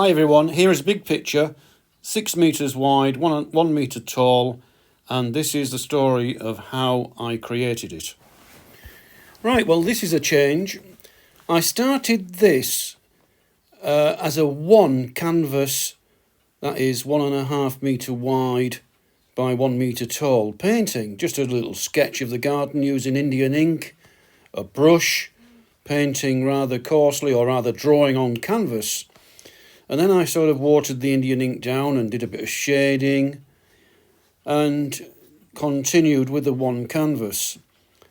Hi everyone, here is a big picture, 6 metres wide, 1 metre tall, and this is the story of how I created it. Right, well this is a change. I started this as a one canvas, that is 1.5 metre wide by 1 metre tall painting. Just a little sketch of the garden using Indian ink, a brush, painting rather coarsely or rather drawing on canvas. And then I sort of watered the Indian ink down and did a bit of shading and continued with the one canvas.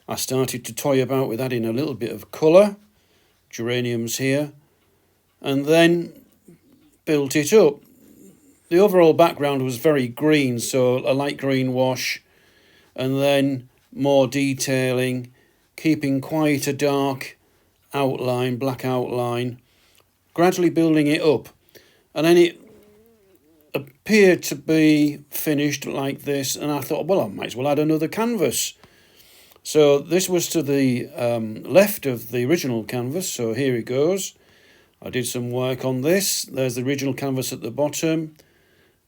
I started to toy about with adding a little bit of colour, geraniums here, and then built it up. The overall background was very green, so a light green wash, and then more detailing, keeping quite a dark outline, black outline, gradually building it up. And then it appeared to be finished like this, and I thought, well, I might as well add another canvas. So this was to the left of the original canvas, so here it goes. I did some work on this. There's the original canvas at the bottom,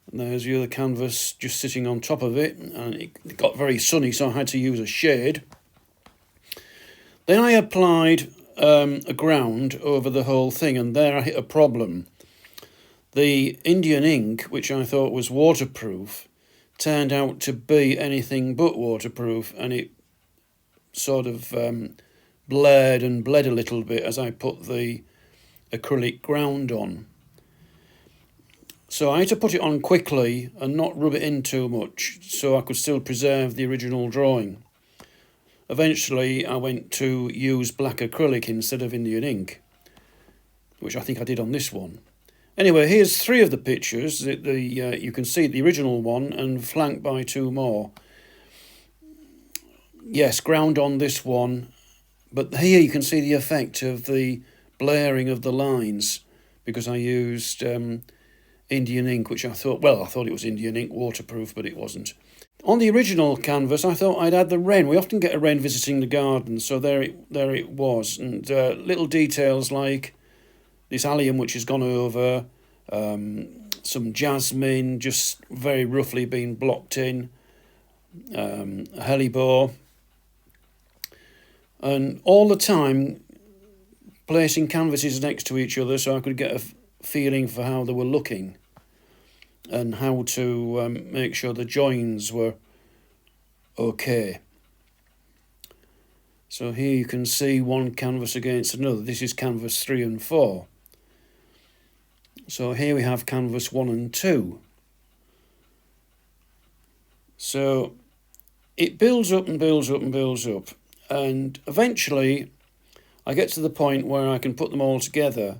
and there's the other canvas just sitting on top of it, and it got very sunny, so I had to use a shade. Then I applied a ground over the whole thing, and there I hit a problem. The Indian ink, which I thought was waterproof, turned out to be anything but waterproof, and it sort of bled a little bit as I put the acrylic ground on. So I had to put it on quickly and not rub it in too much so I could still preserve the original drawing. Eventually I went to use black acrylic instead of Indian ink, which I think I did on this one. Anyway, here's 3 of the pictures. You can see the original one and flanked by 2 more. Yes, ground on this one, but here you can see the effect of the blurring of the lines because I used Indian ink, which I thought it was Indian ink, waterproof, but it wasn't. On the original canvas, I thought I'd add the wren. We often get a wren visiting the garden, so there it was. And little details like this allium which has gone over, some jasmine just very roughly being blocked in, a hellebore, and all the time placing canvases next to each other so I could get a feeling for how they were looking and how to make sure the joins were okay. So here you can see one canvas against another. This is canvas 3 and 4. So here we have canvas 1 and 2. So it builds up and builds up and builds up, and eventually I get to the point where I can put them all together.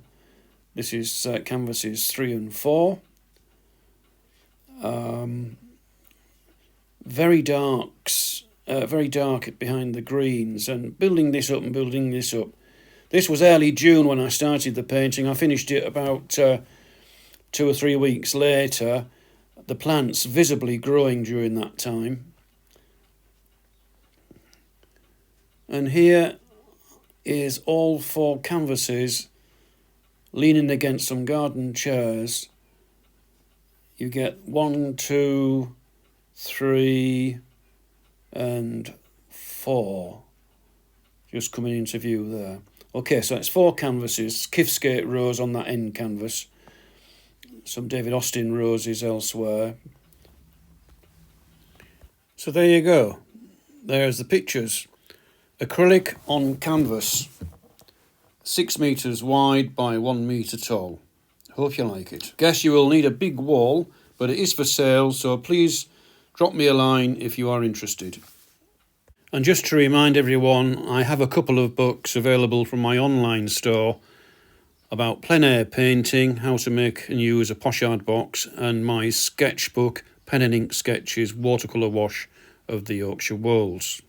This is canvases 3 and 4. Very dark behind the greens, and building this up and building this up. This was early June when I started the painting. I finished it about 2 or 3 weeks later. The plants visibly growing during that time. And here is all 4 canvases leaning against some garden chairs. You get 1, 2, 3 and 4 just coming into view there. Okay, so it's 4 canvases, Kifskate rose on that end canvas, some David Austin roses elsewhere. So there you go. There's the pictures. Acrylic on canvas, 6 metres wide by 1 metre tall. Hope you like it. Guess you will need a big wall, but it is for sale, so please drop me a line if you are interested. And just to remind everyone, I have a couple of books available from my online store about plein air painting, how to make and use a pochade box, and my sketchbook, pen and ink sketches, watercolour wash of the Yorkshire Wolds.